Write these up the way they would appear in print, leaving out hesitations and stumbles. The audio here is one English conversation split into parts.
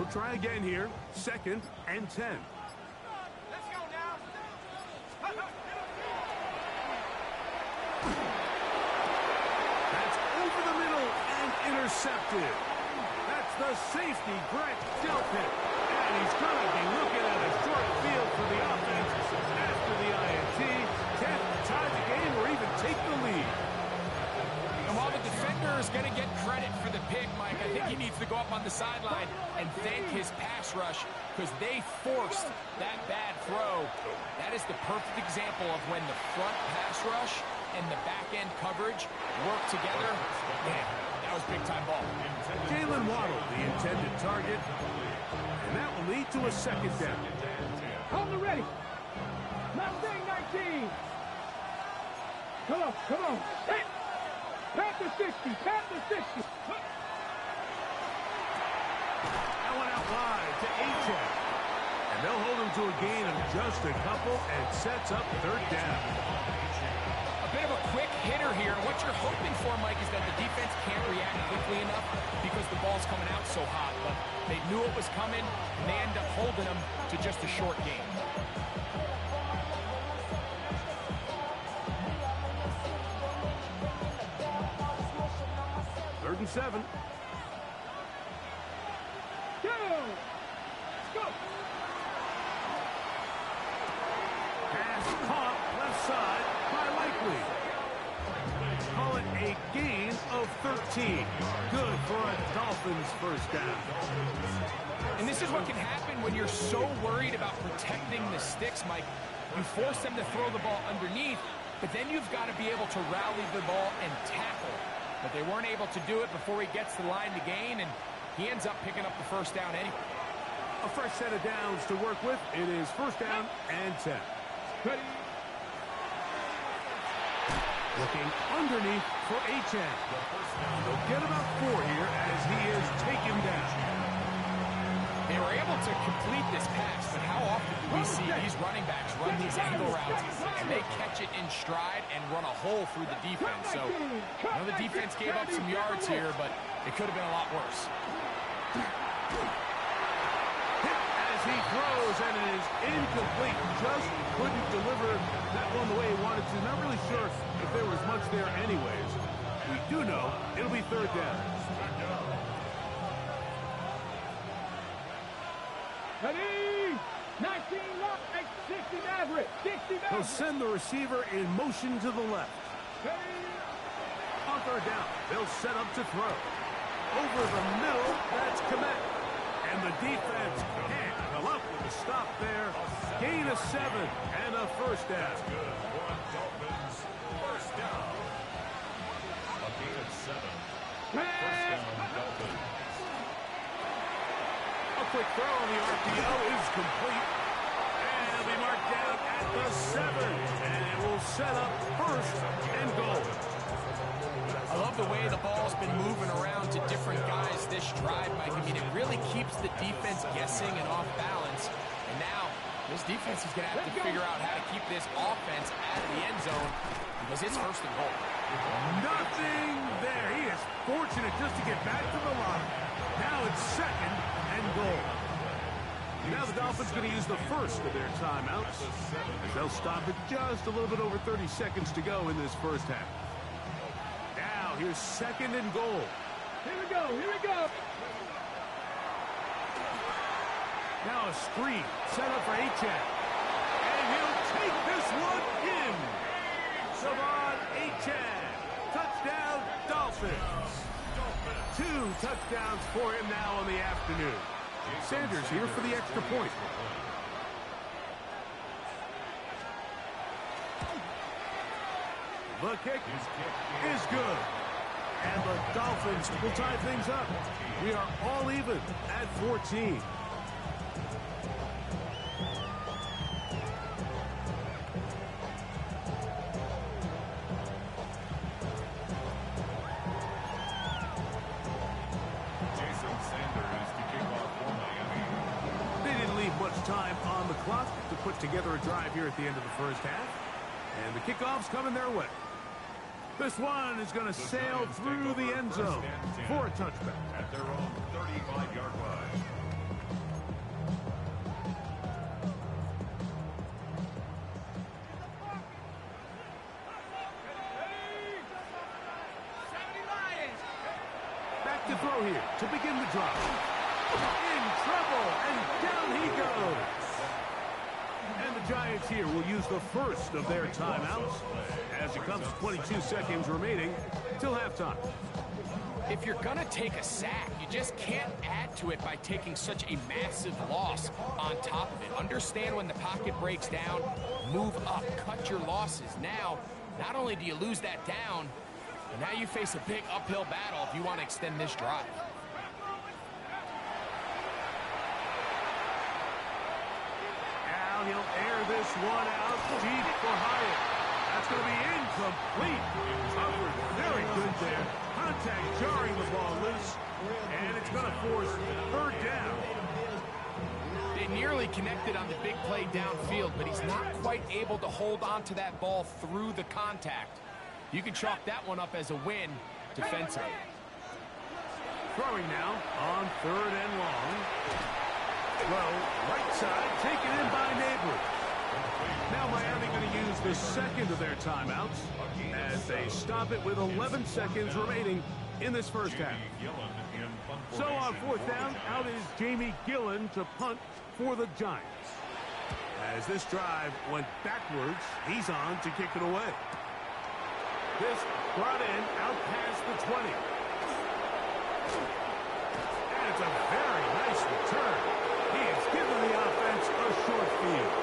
They'll try again here. 2nd and 10. Let's go now. That's over the middle and intercepted. That's the safety, Greg Delpit. And he's going to be looking at a short field for the offense after the INT. Can't tie the game or even take the lead. And while the defender is going to get credit for the pick, Mike, I think he needs to go up on the sideline and thank his pass rush because they forced that bad throw. That is the perfect example of when the front pass rush and the back-end coverage work together. Man, that was big-time ball. Jalen Waddle, the intended target. And that will lead to a 2nd down. Hold it ready. Mustang 19. Come on, come on. Hey. Panther 60, Panther 60. That went out wide to Achane. And they'll hold him to a gain of just a couple and sets up 3rd down. A bit of a quick hitter here. What you're hoping for, Mike, is that the defense can't react quickly enough because the ball's coming out so hot. But they knew it was coming, and they end up holding them to just a short gain. 3rd and 7. Go! Go! Pass caught left side by Likely. Call it a gain of 13. Good for a Dolphins 1st down. And this is what can happen when you're so worried about protecting the sticks, Mike. You force them to throw the ball underneath, but then you've got to be able to rally the ball and tackle. But they weren't able to do it before he gets the line to gain, and he ends up picking up the 1st down anyway. A fresh set of downs to work with. It is 1st down and 10. Ready. Looking underneath for Achane. They'll get about 4 here as he is taken down. They were able to complete this pass, but how often do we see these running backs run these angle routes and they catch it in stride and run a hole through the defense? So, the defense gave up some yards here, but it could have been a lot worse. Hit as he throws, and it is incomplete. Just couldn't deliver that one the way he wanted to. Not really sure if there was much there anyways. We do know it'll be 3rd down. Ready. 19 left. 60 Maverick. 60 Maverick. He'll send the receiver in motion to the left. Ready. On 3rd down, they'll set up to throw. Over the middle, that's Komet. And the defense can't come up with a stop there. Gain of 7 and a 1st down. Dolphins, 1st down. A gain of 7. 1st down, Dolphins. A quick throw on the RPO is complete. And it'll be marked down at the 7. And it will set up 1st and goal. I love the way the ball's been moving around to different guys this drive, Mike. I mean, it really keeps the defense guessing and off balance. And now, this defense is going to have to figure out how to keep this offense out of the end zone because it's 1st and goal. Nothing there. He is fortunate just to get back to the line. Now it's 2nd and goal. Now the Dolphins going to use the 1st of their timeouts. As they'll stop it just a little bit over 30 seconds to go in this 1st half. Now here's 2nd and goal. Here we go. Here we go. Now a screen set up for Achane. And he'll take this one in. Savon Achane. Touchdown, Dolphins. 2 touchdowns for him now in the afternoon. Sanders here for the extra point. The kick is good. And the Dolphins will tie things up. We are all even at 14. Time on the clock to put together a drive here at the end of the 1st half. And the kickoff's coming their way. This one is going to sail through the end zone for a touchback. At their own 35-yard line. throw here to begin the drive. In trouble, and down he goes. And the Giants here will use the first of their timeouts as it comes to 22 seconds remaining till halftime. If you're going to take a sack, you just can't add to it by taking such a massive loss on top of it. Understand when the pocket breaks down, move up, cut your losses. Now, not only do you lose that down, but now you face a big uphill battle if you want to extend this drive. Now he'll air this one out deep for Hyatt. That's going to be incomplete. Covered very good there. Contact jarring the ball loose, and it's going to force third down. They nearly connected on the big play downfield, but he's not quite able to hold on to that ball through the contact. You can chalk that one up as a win defensively. Throwing now on third and long. Throw right side, taken in by Neighbors. Now Miami going to use the second of their timeouts as they stop it with 11 seconds remaining in this first half. So on fourth down, out is Jamie Gillen to punt for the Giants. As this drive went backwards, he's on to kick it away. This brought in out past the 20. And it's a very nice return. He has given the offense a short field.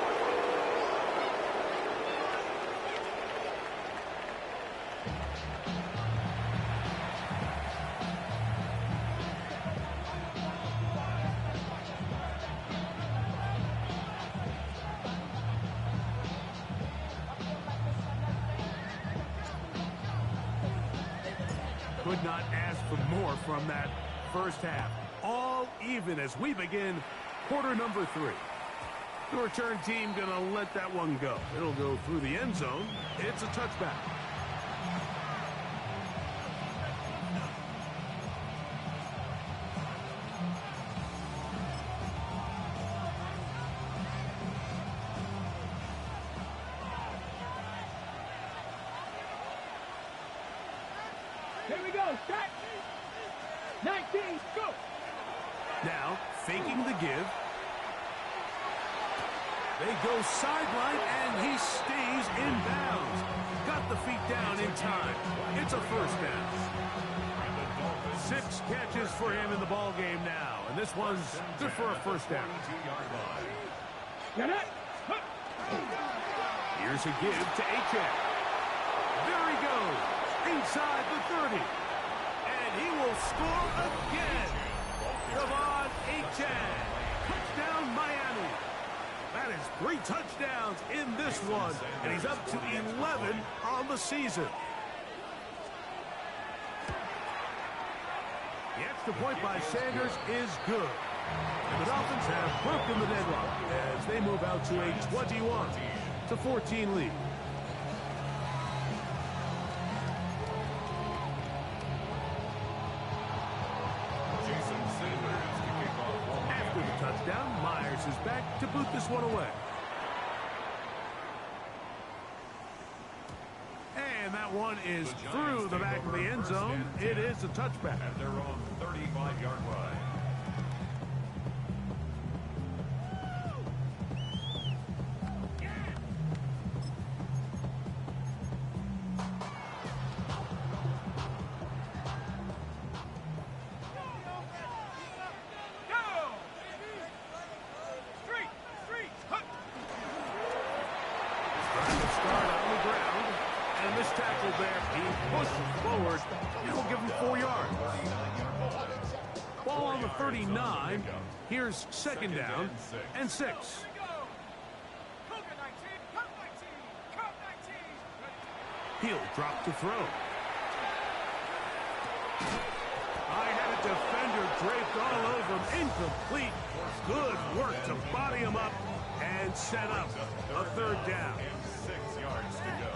Could not ask for more from that first half. All even as we begin quarter number 3. The return team going to let that one go. It'll go through the end zone. It's a touchback. Here we go, set. 19, go. Now, faking the give. They go sideline, and he stays in bounds. Got the feet down in time. It's a first down. 6 catches for him in the ball game now, and this one's good for a first down. Get it. Here's a give to Achane. There he goes, inside the 30. And he will score again. Devon Achane. Touchdown, Miami. That is 3 touchdowns in this one, and he's up to 11 on the season. The extra point by Sanders is good. And the Dolphins have broken the deadlock as they move out to a 21-14 lead. After the touchdown, Myers is back to boot this one away. And that one is through the back of the end zone. It is a touchback. At their own 35-yard line. Tackle there. He pushes forward. He'll give him 4 yards. Ball on the 39. Here's second down and 6. He'll drop to throw. I had a defender draped all over him. Incomplete. Good work to body him up and set up a third down. 6 yards to go.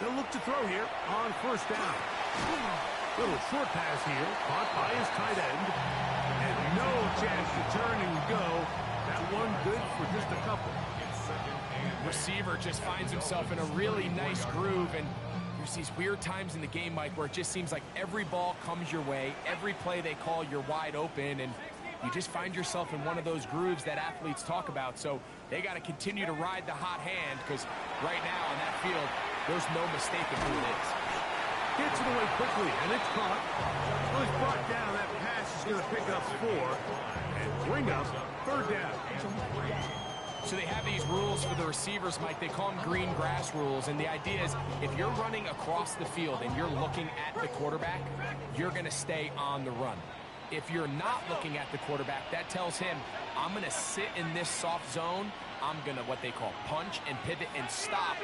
They'll look to throw here on first down. Little short pass here, caught by his tight end. And no chance to turn and go. That one good for just a couple. Receiver just finds himself in a really nice groove, and there's these weird times in the game, Mike, where it just seems like every ball comes your way, every play they call, you're wide open, and you just find yourself in one of those grooves that athletes talk about. So they got to continue to ride the hot hand, because right now on that field, there's no mistaking who it is. Gets it away quickly, and it's caught. Well, he's brought down. That pass is going to pick up 4 and bring up third down. So they have these rules for the receivers, Mike. They call them green grass rules, and the idea is if you're running across the field and you're looking at the quarterback, you're going to stay on the run. If you're not looking at the quarterback, that tells him, I'm going to sit in this soft zone. I'm going to what they call punch and pivot and stop.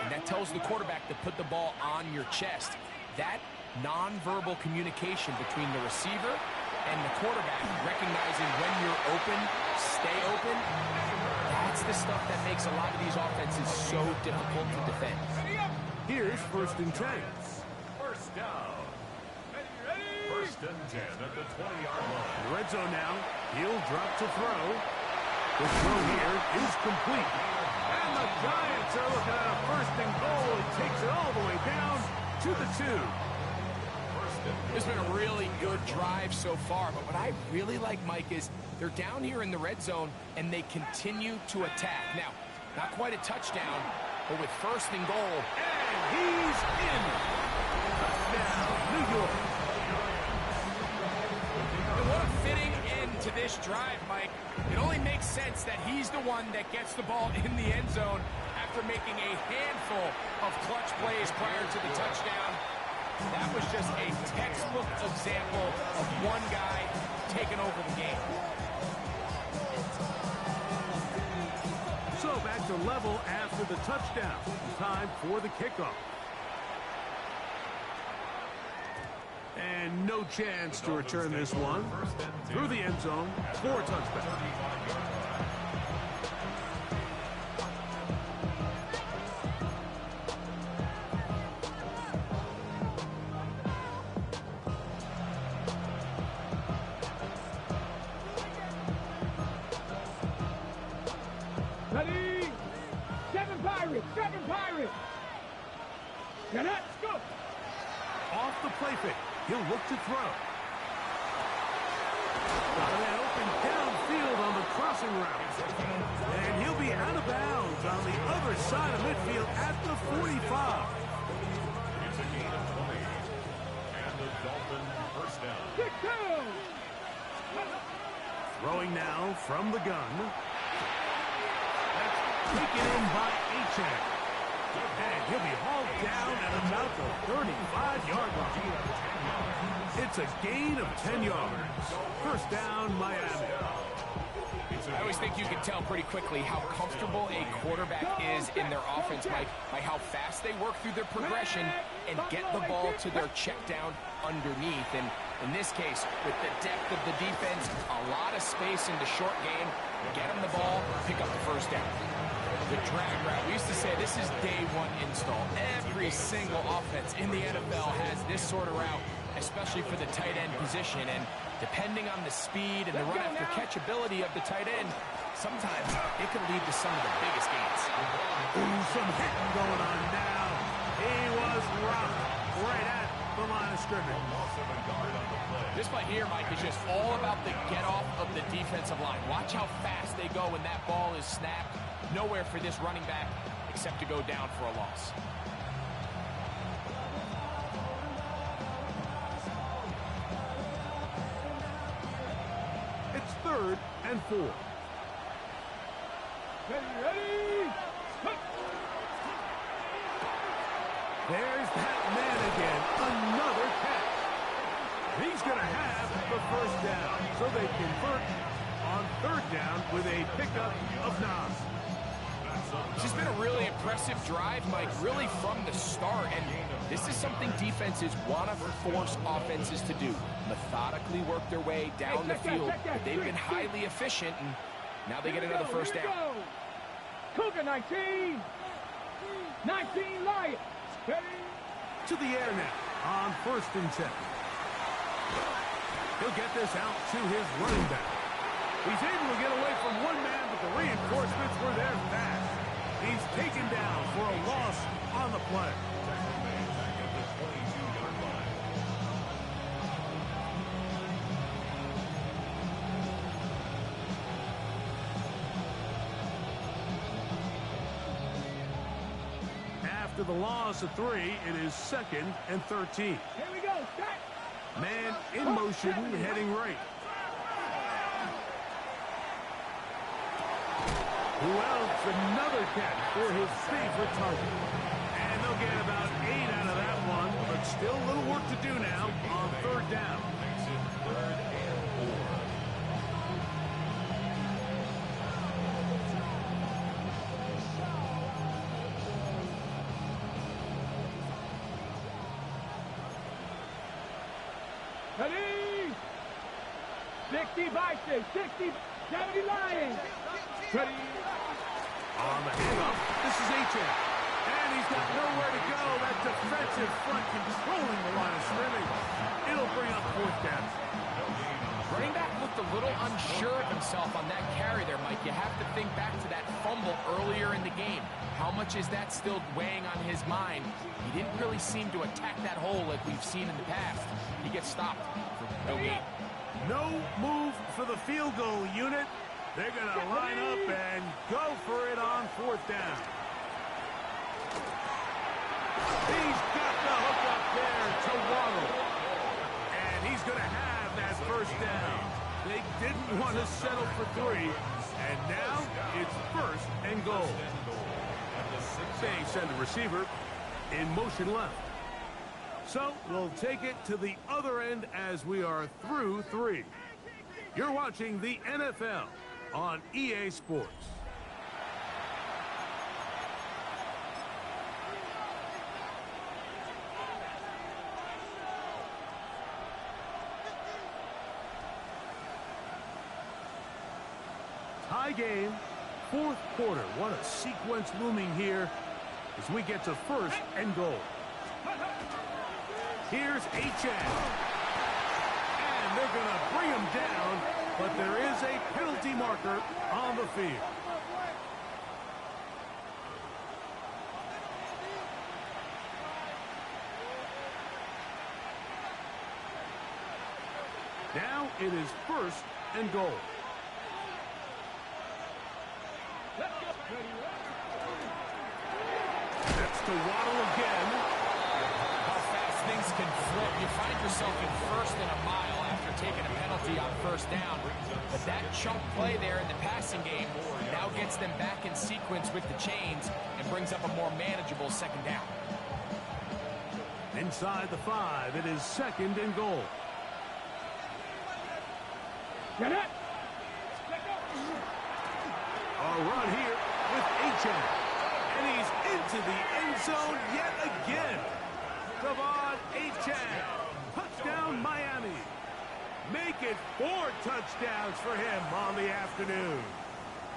And that tells the quarterback to put the ball on your chest. That nonverbal communication between the receiver and the quarterback, recognizing when you're open, stay open, that's the stuff that makes a lot of these offenses so difficult to defend. Here's first and 10. First down. First and 10 at the 20-yard line. Red zone now. He'll drop to throw. The throw here is complete. And the Giants are looking at a first and goal. He takes it all the way down to the 2. It's been a really good drive so far, but what I really like, Mike, is they're down here in the red zone, and they continue to attack. Now, not quite a touchdown, but with first and goal. And he's in. Touchdown, New York. And what a fitting end to this drive, Mike. It only makes sense that he's the one that gets the ball in the end zone after making a handful of clutch plays prior to the touchdown. That was just a textbook example of one guy taking over the game. So back to level after the touchdown. Time for the kickoff. And no chance to return this one. Through the end zone for a touchback. Ready? Seven Pirates! Get up, go! Off the play fake. He'll look to throw. Got that open downfield on the crossing route. And he'll be out of bounds on the other side of midfield at the 45. It's a gain of 20. And the Dolphin first down. 6-2! Throwing now from the gun. That's taken in by Achan. And he'll be hauled down at about the 35-yard line. It's a gain of 10 yards. First down, Miami. I always think you can tell pretty quickly how comfortable a quarterback is in their offense, Mike, by how fast they work through their progression and get the ball to their check down underneath. And in this case, with the depth of the defense, a lot of space in the short game, get them the ball, pick up the first down. The drag route, we used to say this is day one install. Every single offense in the NFL has this sort of route, especially for the tight end position. And depending on the speed and the run after catch ability of the tight end, sometimes it could lead to some of the biggest gains. Ooh, some hitting going on now. He was rocked right at the line of scrimmage. This play here, Mike, is just all about the get-off of the defensive line. Watch how fast they go when that ball is snapped. Nowhere for this running back except to go down for a loss. It's 3rd and 4. Ready? There's that man again. Another catch. He's going to have the first down. So they convert on 3rd down with a pickup of 9. This has been a really impressive drive, Mike, really from the start. And this is something defenses want to force offenses to do. Methodically work their way down the field. But they've been highly efficient, and now they get another first down. Cougar 19! 19 Lions! To the air now on 1st and 10. He'll get this out to his running back. He's able to get away from one man, but the reinforcements were there fast. He's taken down for a loss on the play. After the loss of 3, it is 2nd and 13. Here we go. Set. Man in motion, heading right. Who else? Another catch for his favorite target. And they'll get about 8 out of that one, but still a little work to do now on 3rd down. Makes it 3rd and 4. Ready? 60 Bison, 60, 70 Lions. Ready? On the handoff, this is H.M. And he's got nowhere to go. That defensive front controlling the line of scrimmage. It'll bring up 4th down. Running back looked a little unsure of himself on that carry there, Mike. You have to think back to that fumble earlier in the game. How much is that still weighing on his mind? He didn't really seem to attack that hole like we've seen in the past. He gets stopped for no gain. No move for the field goal unit. They're going to line up and go for it on 4th down. He's got the hook up there to Waddle. And he's going to have that 1st down. They didn't want to settle for 3. And now it's 1st and goal. They send the receiver in motion left. So we'll take it to the other end as we are through 3. You're watching the NFL on EA Sports. Tie game, 4th quarter. What a sequence looming here as we get to 1st and goal. Here's H.M. And they're going to bring him down, but there is a penalty marker on the field. Now it is 1st and goal. That's to Waddle again. How fast things can flip. You find yourself in 1st and a mile after taking a penalty on 1st down. But that chunk play there in the passing game now gets them back in sequence with the chains and brings up a more manageable 2nd down. Inside the 5, it is 2nd and goal. Get it. A run here with H.M. And he's into the end zone yet again. Devon H.M. Touchdown Miami. Make it 4 touchdowns for him on the afternoon.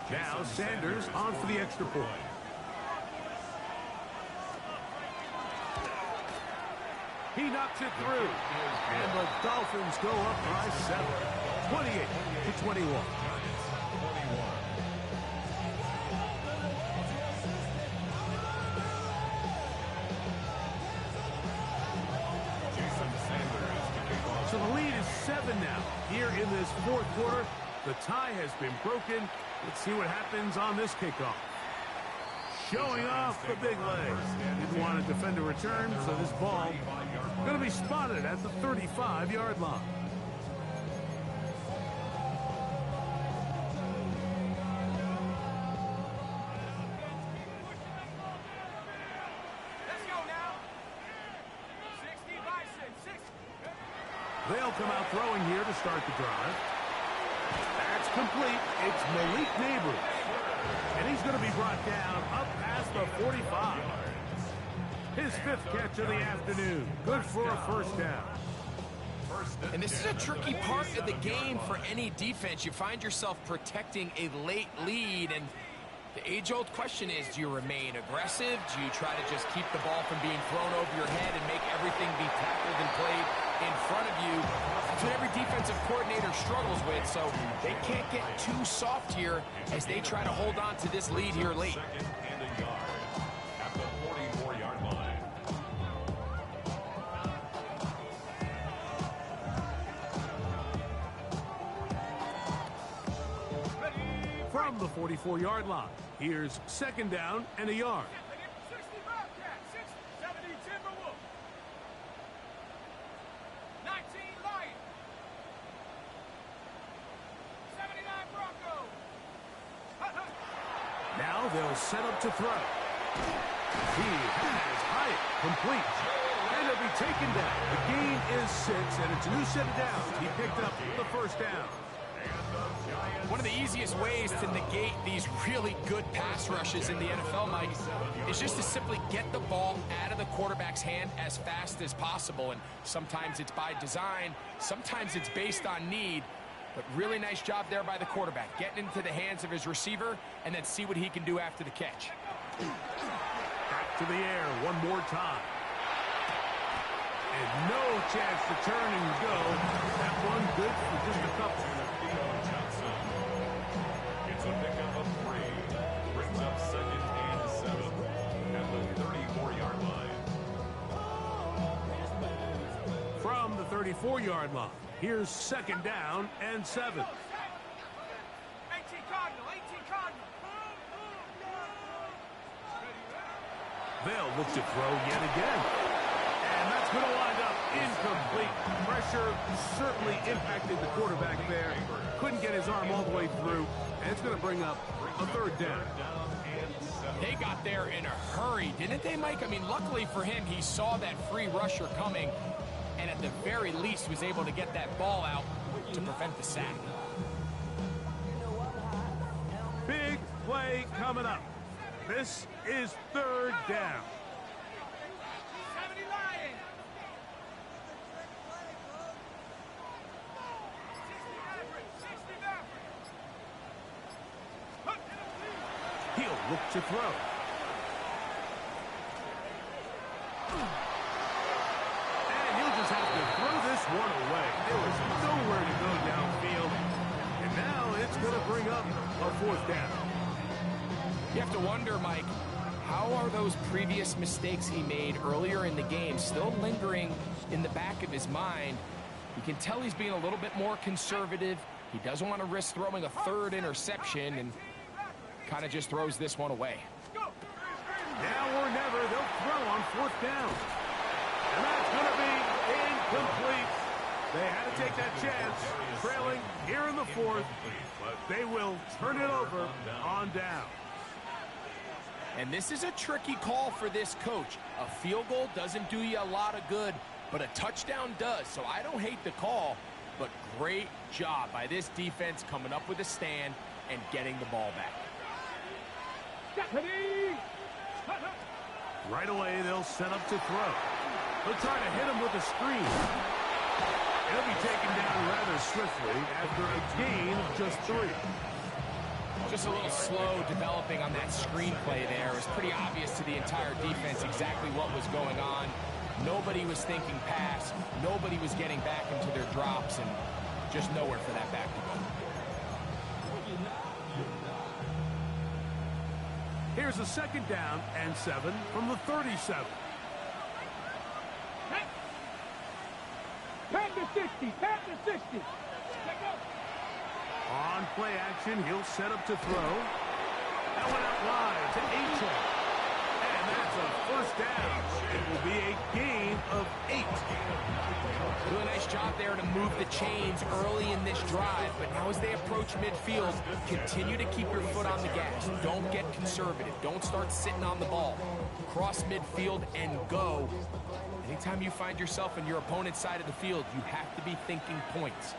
Now Sanders on for the extra point. He knocks it through. And the Dolphins go up by 7. 28-21. So the lead is 7 now. Here in this 4th quarter, the tie has been broken. Let's see what happens on this kickoff. Showing off the big legs. Didn't want to defend a return, so this ball going to be spotted at the 35-yard line. Let's go now. 60 Bison, 60. They'll come out throwing here to start the drive. That's complete. It's Malik Neighbors. And he's going to be brought down up past the 45. His 5th catch of the afternoon. Good for a 1st down. And this is a tricky part of the game for any defense. You find yourself protecting a late lead, and The age-old question is, do you remain aggressive? Do you try to just keep the ball from being thrown over your head and make everything be tackled and played in front of you? That's what every defensive coordinator struggles with, so they can't get too soft here as they try to hold on to this lead here late. Second and a yard at the 44-yard line. From the 44-yard line, here's second down and a yard. 60 Bobcat, 70 Timberwolf. 19 Lion. 79 Bronco. Now they'll set up to throw. He has Hyatt complete. And he'll be taken down. The gain is 6, and it's a new set of downs. He picked up the first down. One of the easiest ways to negate these really good pass rushes in the NFL, Mike, is just to simply get the ball out of the quarterback's hand as fast as possible. And sometimes it's by design, sometimes it's based on need. But really nice job there by the quarterback, getting into the hands of his receiver and then see what he can do after the catch. Back to the air one more time. And no chance to turn and go. That one good for just a couple. It's a pickup of 3. Brings up second and 7 at the 34-yard line. From the 34-yard line, here's second down and 7. 18 Cardinal, 18 Cardinal. They'll look to throw yet again. And that's going to wind up incomplete. Pressure certainly impacted the quarterback there. Couldn't get his arm all the way through. And it's going to bring up a third down. They got there in a hurry, didn't they, Mike? I mean, luckily for him, he saw that free rusher coming and at the very least was able to get that ball out to prevent the sack. Big play coming up. This is third down. 70 Lion. 60 Maverick, 60 Maverick. He'll look to throw. And he'll just have to throw this one away. There was nowhere to go downfield. And now it's going to bring up a fourth down. You have to wonder, Mike, how are those previous mistakes he made earlier in the game still lingering in the back of his mind? You can tell he's being a little bit more conservative. He doesn't want to risk throwing a third interception and kind of just throws this one away. Now or never, they'll throw on fourth down. And that's going to be incomplete. They had to take that chance, trailing here in the fourth. But they will turn it over on down. And this is a tricky call for this coach. A field goal doesn't do you a lot of good, but a touchdown does. So I don't hate the call, but great job by this defense coming up with a stand and getting the ball back. Right away, they'll set up to throw. They'll try to hit him with a screen. He'll be taken down rather swiftly after a gain of just 3. Just a little slow developing on that screenplay there. It was pretty obvious to the entire defense exactly what was going on. Nobody was thinking pass. Nobody was getting back into their drops, and just nowhere for that back to go. Here's a second down and 7 from the 37. Pat to 60, pat to 60. On play action, he'll set up to throw. That went out wide to Achane. And that's a first down. It will be a gain of 8. Really nice job there to move the chains early in this drive, but now as they approach midfield, continue to keep your foot on the gas. Don't get conservative. Don't start sitting on the ball. Cross midfield and go. Anytime you find yourself on your opponent's side of the field, you have to be thinking points.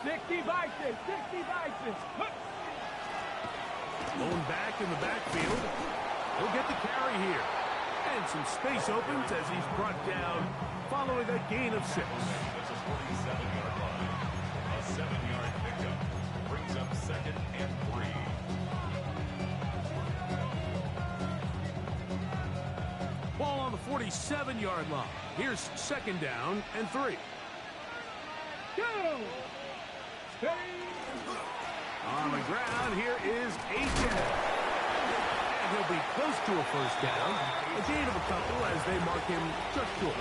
60 Bison, 60 Bison. Going back in the backfield. He'll get the carry here. And some space opens as he's brought down following a gain of 6. That's a 47-yard line. A 7-yard pickup brings brings up 2nd and 3. Ball on the 47-yard line. Here's 2nd down and 3. Go! Stay! On the ground, here is Aiken. And he'll be close to a 1st down. A gain of a couple as they mark him just short.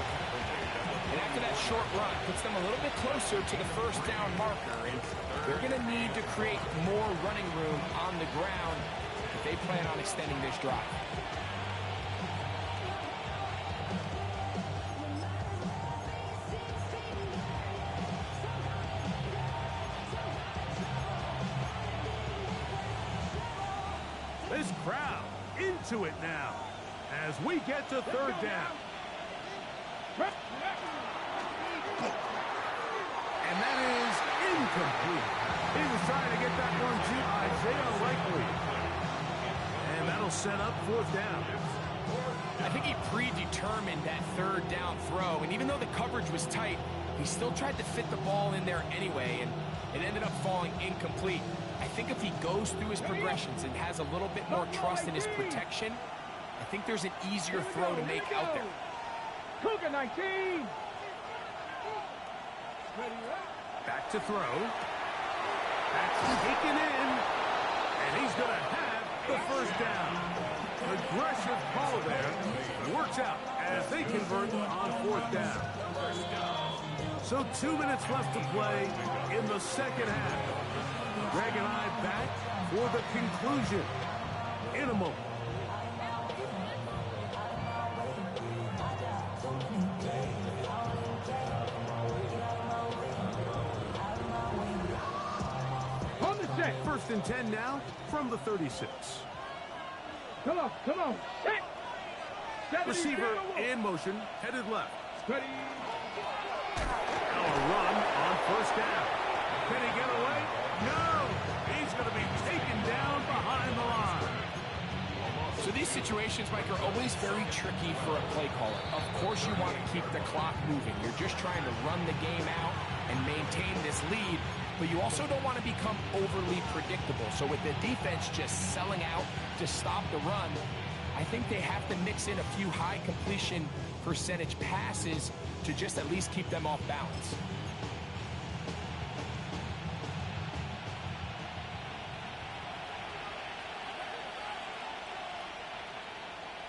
And after that short run, puts them a little bit closer to the 1st down marker. And they're going to need to create more running room on the ground if they plan on extending this drive. This crowd into it now as we get to 3rd down. And that is incomplete. He was trying to get that one to Isaiah Likely. And that'll set up 4th down. I think he predetermined that 3rd down throw, and even though the coverage was tight, he still tried to fit the ball in there anyway, and it ended up falling incomplete. I think if he goes through his progressions and has a little bit more trust in his protection, I think there's an easier throw to make out there. Cougar 19! Back to throw. That's taken in. And he's going to have the 1st down. Aggressive call there. Works out as they convert on 4th down. So 2 minutes left to play in the 2nd half. Greg and I back for the conclusion in a moment. On the set. 1st and 10 now from the 36. Come on, come on. Set. Receiver in motion, headed left. Ready. Now a run on 1st down. Can he get away? No! He's going to be taken down behind the line. So these situations, Mike, are always very tricky for a play caller. Of course you want to keep the clock moving. You're just trying to run the game out and maintain this lead, but you also don't want to become overly predictable. So with the defense just selling out to stop the run, I think they have to mix in a few high completion percentage passes to just at least keep them off balance.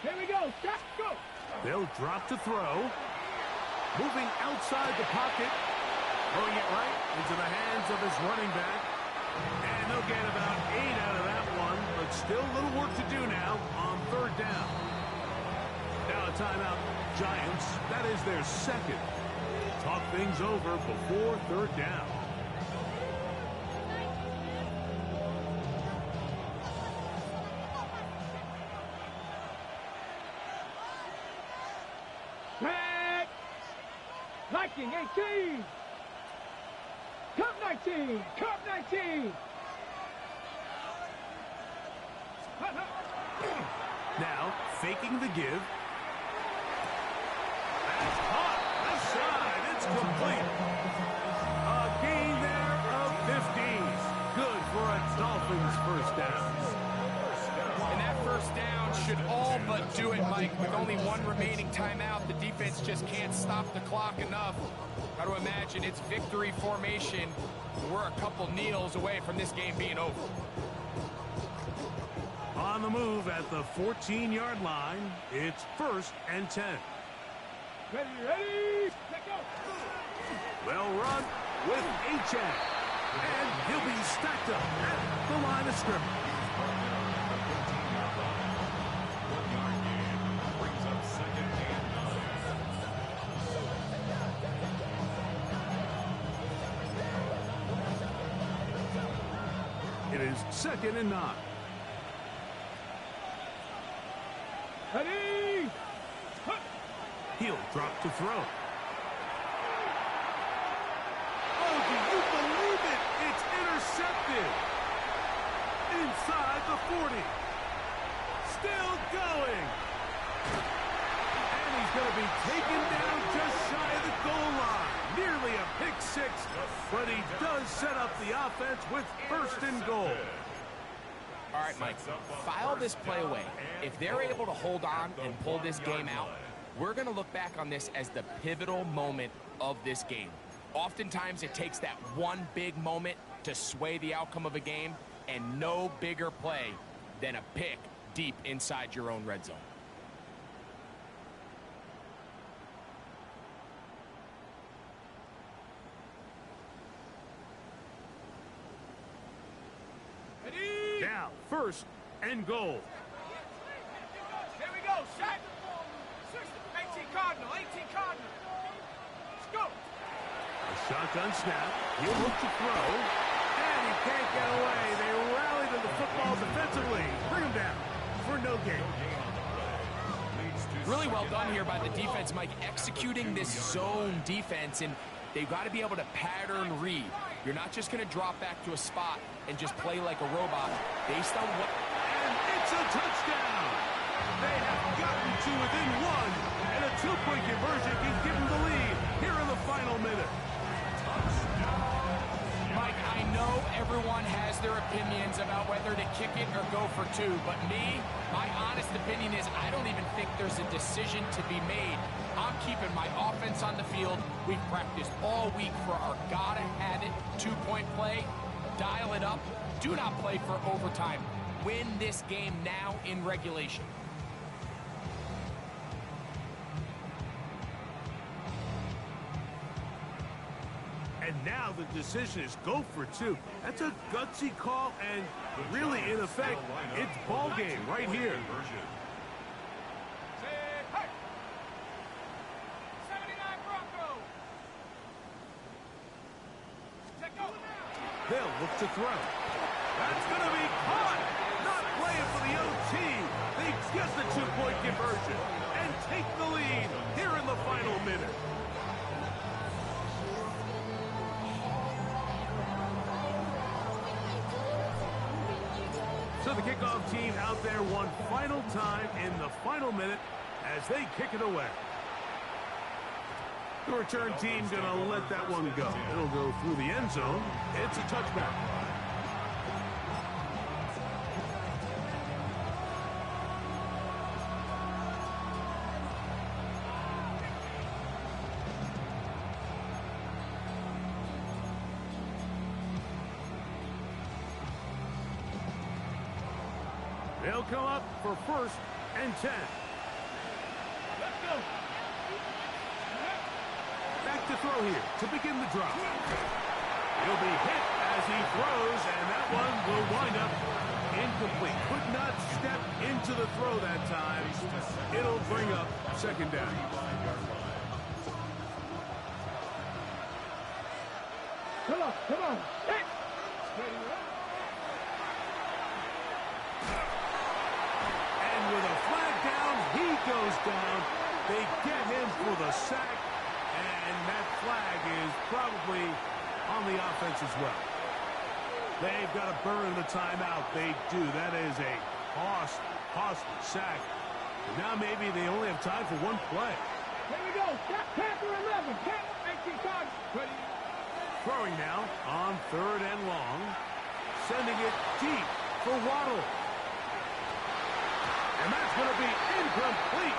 Here we go. Stop. Go. They'll drop to throw. Moving outside the pocket. Throwing it right into the hands of his running back. And they'll get about 8 out of that one, but still a little work to do now on 3rd down. Now a timeout. Giants, that is their 2nd. Talk things over before 3rd down. Back. Viking 18. Cup 19. Cup 19. Now, faking the give. That's caught. Left side. It's complete. A gain there of 15. Good for a Dolphins 1st down. And that 1st down should all but do it, Mike. With only one remaining timeout, the defense just can't stop the clock enough. Got to imagine it's victory formation. We're a couple kneels away from this game being over. On the move at the 14-yard line, it's 1st and 10. Ready, ready. Let go. Well run with H.A. And he'll be stacked up at the line of scrimmage. Brings up 2nd and 9. It is 2nd and 9. Ready. He'll drop to throw. Oh, do you believe it? It's intercepted. Inside the 40. Still going. And he's going to be taken down just shy of the goal line. Nearly a pick 6, but he does does set up the offense with first and goal. All right, Mike, file this play away. If they're able to hold on and pull this game out, we're going to look back on this as the pivotal moment of this game. Oftentimes, it takes that one big moment to sway the outcome of a game, and no bigger play than a pick deep inside your own red zone. Now, first and goal. Here we go, set. 18 Cardinal, 18 Cardinal. Let's go. A shotgun snap. He'll look to throw. And he can't get away. They rally to the football defensively. Bring him down for no gain. Really well done here by the defense, Mike, executing this zone defense, and they've got to be able to pattern read. You're not just going to drop back to a spot and just play like a robot based on what... And it's a touchdown! They have gotten to within one, and a two-point conversion can give them the lead here in the final minute. Mike, I know everyone has their opinions about whether to kick it or go for two, but me, my honest opinion is I don't even think there's a decision to be made. I'm keeping my offense on the field. We've practiced all week for our gotta-have-it two-point play. Dial it up. Do not play for overtime. Win this game now in regulation. And now the decision is go for two. That's a gutsy call, and really, in effect, it's ball game right here. Hey. 79 Bronco. Take over now. They'll look to throw. That's going to be caught. Not playing for the OT. They get the two-point conversion and take the lead here in the final minute. So the kickoff team out there one final time in the final minute as they kick it away. The return team going to let that one go. It'll go through the end zone. It's a touchback. They'll come up for first and 10. Let's go. Back to throw here to begin the drop. He'll be hit as he throws, and that one will wind up incomplete. Could not step into the throw that time. It'll bring up second down. Come on. Hey. And with a flag down, he goes down. They get him for the sack, and that flag is probably on the offense as well. They've got to burn the timeout. They do. That is a costly sack. And now maybe they only have time for one play. Here we go. Panther 11. Panther 18 cards. Ready. Throwing now on third and long. Sending it deep for Waddle. And that's going to be incomplete.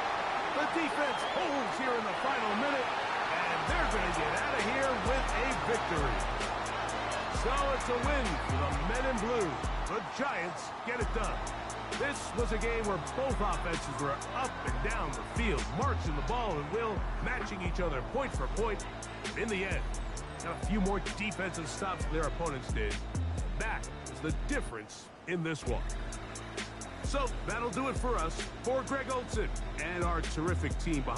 The defense holds here in the final minute, and they're going to get out of here with a victory. So it's a win for the men in blue. The Giants get it done. This was a game where both offenses were up and down the field, marching the ball at will, matching each other point for point. In the end, got a few more defensive stops than their opponents did. That is the difference in this one. So that'll do it for us. For Greg Olson and our terrific team behind